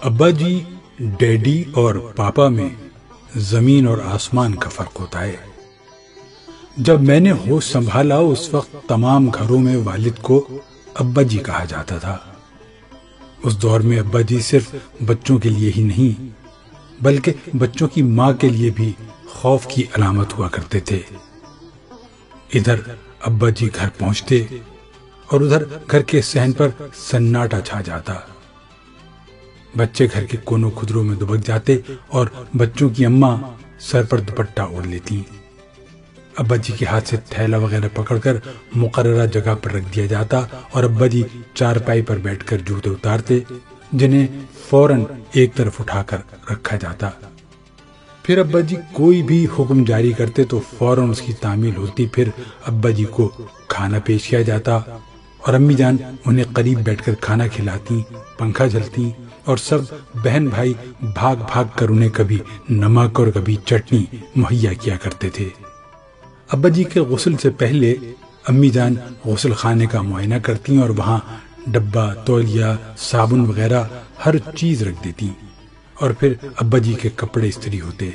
ابا جی، ڈیڈی اور پاپا میں زمین اور آسمان کا فرق ہوتا ہے۔ جب میں نے ہوش سنبھالا اس وقت تمام گھروں میں والد کو ابا جی کہا جاتا تھا۔ اس دور میں ابا جی صرف بچوں کے لیے ہی نہیں بلکہ بچوں کی ماں کے لیے بھی خوف کی علامت ہوا کرتے تھے۔ ادھر ابا جی گھر پہنچتے اور ادھر گھر کے صحن پر سناٹا چھا جاتا۔ بچے گھر کے کونوں کھدروں میں دبک جاتے اور بچوں کی اماں سر پر دوپٹہ اوڑھ لیتی۔ ابا جی کے ہاتھ سے تھیلا وغیرہ پکڑ کر مقررہ جگہ پر رکھ دیا جاتا اور ابا جی چارپائی پر بیٹھ کر جوتے اتارتے، جنہیں فوراً ایک طرف اٹھا کر رکھا جاتا۔ پھر ابا جی کوئی بھی حکم جاری کرتے تو فوراً اس کی تعمیل ہوتی۔ پھر ابا جی کو کھانا پیش کیا جاتا اور امی جان انہیں قریب بیٹھ کر کھانا کھلاتی، پنکھا جھلتی اور سب بہن بھائی بھاگ بھاگ کر انہیں کبھی نمک اور کبھی چٹنی مہیا کیا کرتے تھے۔ ابا جی کے غسل سے پہلے امی جان غسل خانے کا معائنہ کرتی اور وہاں ڈبہ، تولیہ، صابن وغیرہ ہر چیز رکھ دیتی اور پھر ابا جی کے کپڑے استری ہوتے۔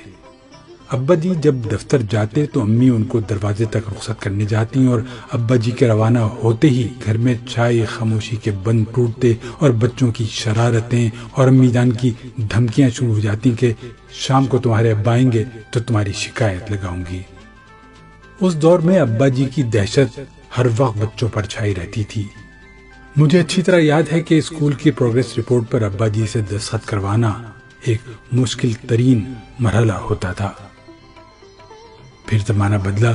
ابا جی جب دفتر جاتے تو امی ان کو دروازے تک رخصت کرنے جاتی اور ابا جی کے روانہ ہوتے ہی گھر میں چائے خاموشی کے بند ٹوٹتے اور بچوں کی شرارتیں اور امی جان کی دھمکیاں شروع ہو جاتی کہ شام کو تمہارے ابا آئیں گے تو تمہاری شکایت لگاؤں گی۔ اس دور میں ابا جی کی دہشت ہر وقت بچوں پر چھائی رہتی تھی۔ مجھے اچھی طرح یاد ہے کہ اسکول کی پروگریس رپورٹ پر ابا جی سے دستخط کروانا ایک مشکل ترین مرحلہ ہوتا تھا۔ پھر زمانہ بدلا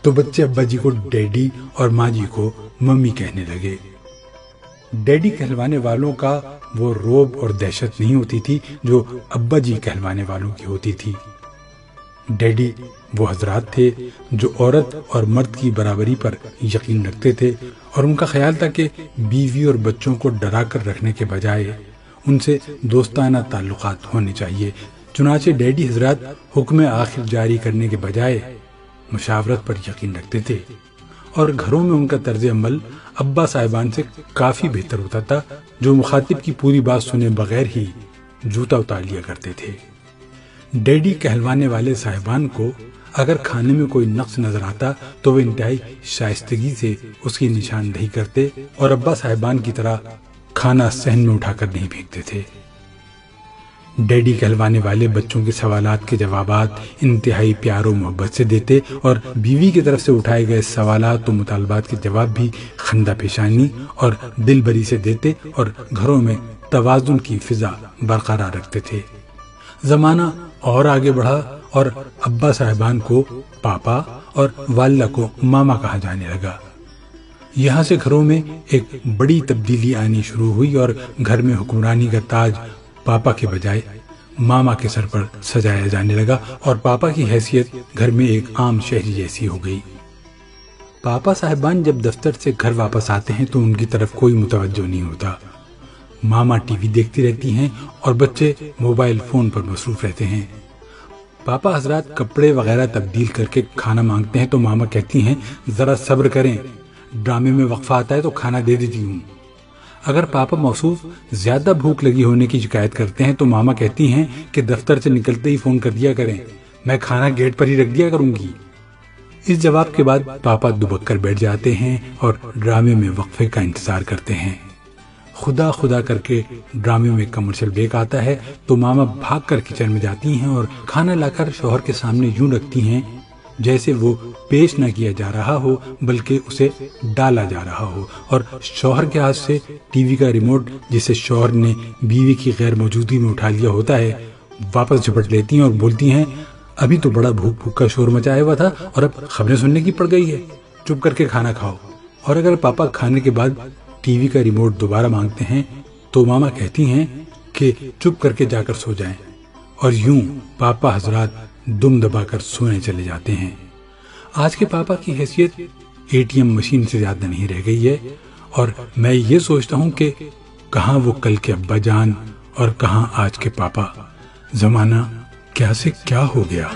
تو بچے ابا جی کو ڈیڈی اور ماں جی کو ممی کہنے لگے۔ ڈیڈی کہلوانے والوں کا وہ روب اور دہشت نہیں ہوتی تھی جو ابا جی کہلوانے والوں کی ہوتی تھی۔ ڈیڈی وہ حضرات تھے جو عورت اور مرد کی برابری پر یقین رکھتے تھے اور ان کا خیال تھا کہ بیوی اور بچوں کو ڈرا کر رکھنے کے بجائے ان سے دوستانہ تعلقات ہونے چاہیے۔ چنانچہ ڈیڈی حضرات حکم آخر جاری کرنے کے بجائے مشاورت پر یقین رکھتے تھے اور گھروں میں ان کا طرز عمل ابا صاحبان سے کافی بہتر ہوتا تھا، جو مخاطب کی پوری بات سنے بغیر ہی جوتا اتار لیا کرتے تھے۔ ڈیڈی کہلوانے والے صاحبان کو اگر کھانے میں کوئی نقص نظر آتا تو وہ انتہائی شائستگی سے اس کی نشاندہی کرتے اور ابا صاحبان کی طرح کھانا صحن میں اٹھا کر نہیں پھینکتے تھے۔ ڈیڈی کہلوانے والے بچوں کے سوالات کے جوابات انتہائی پیار و محبت سے دیتے اور بیوی کی طرف سے اٹھائے گئے سوالات و مطالبات کے جواب بھی خندہ پیشانی اور دل بری سے دیتے اور گھروں میں توازن کی فضا برقرار رکھتے تھے۔ زمانہ اور آگے بڑھا اور ابا صاحبان کو پاپا اور والدہ کو ماما کہا جانے لگا۔ یہاں سے گھروں میں ایک بڑی تبدیلی آنی شروع ہوئی اور گھر میں حکمرانی کا تاج پاپا کے بجائے ماما کے سر پر سجایا جانے لگا اور پاپا کی حیثیت گھر میں ایک عام شہری جیسی ہو گئی۔ پاپا صاحبان جب دفتر سے گھر واپس آتے ہیں تو ان کی طرف کوئی متوجہ نہیں ہوتا۔ ماما ٹی وی دیکھتی رہتی ہیں اور بچے موبائل فون پر مصروف رہتے ہیں۔ پاپا حضرات کپڑے وغیرہ تبدیل کر کے کھانا مانگتے ہیں تو ماما کہتی ہیں ذرا صبر کریں، ڈرامے میں وقفہ آتا ہے تو کھانا دے دیتی ہوں۔ اگر پاپا موصوف زیادہ بھوک لگی ہونے کی شکایت کرتے ہیں تو ماما کہتی ہیں کہ دفتر سے نکلتے ہی فون کر دیا کریں، میں کھانا گیٹ پر ہی رکھ دیا کروں گی۔ اس جواب کے بعد پاپا دبک کر بیٹھ جاتے ہیں اور ڈرامے میں وقفے کا انتظار کرتے ہیں۔ خدا خدا کر کے ڈرامے میں کمرشل بریک آتا ہے تو ماما بھاگ کر کچن میں جاتی ہیں اور کھانا لا کر شوہر کے سامنے یوں رکھتی ہیں جیسے وہ پیش نہ کیا جا رہا ہو بلکہ اسے ڈالا جا رہا ہو، اور شوہر کے ہاتھ سے ٹی وی کا ریموٹ جسے شوہر نے بیوی کی غیر موجودگی میں اٹھا لیا ہوتا ہے واپس جھپٹ لیتی ہیں اور بولتی ہیں ابھی تو بڑا بھوک کا شور مچایا ہوا تھا اور اب خبریں سننے کی پڑ گئی ہے، چپ کر کے کھانا کھاؤ۔ اور اگر پاپا کھانے کے بعد ٹی وی کا ریموٹ دوبارہ مانگتے ہیں تو ماما کہتی ہیں کہ چپ کر کے جا کر سو جائیں، اور یوں پاپا حضرات دم دبا کر سونے چلے جاتے ہیں۔ آج کے پاپا کی حیثیت اے ٹی ایم مشین سے زیادہ نہیں رہ گئی ہے، اور میں یہ سوچتا ہوں کہ کہاں وہ کل کے ابا جان اور کہاں آج کے پاپا، زمانہ کیا سے کیا ہو گیا۔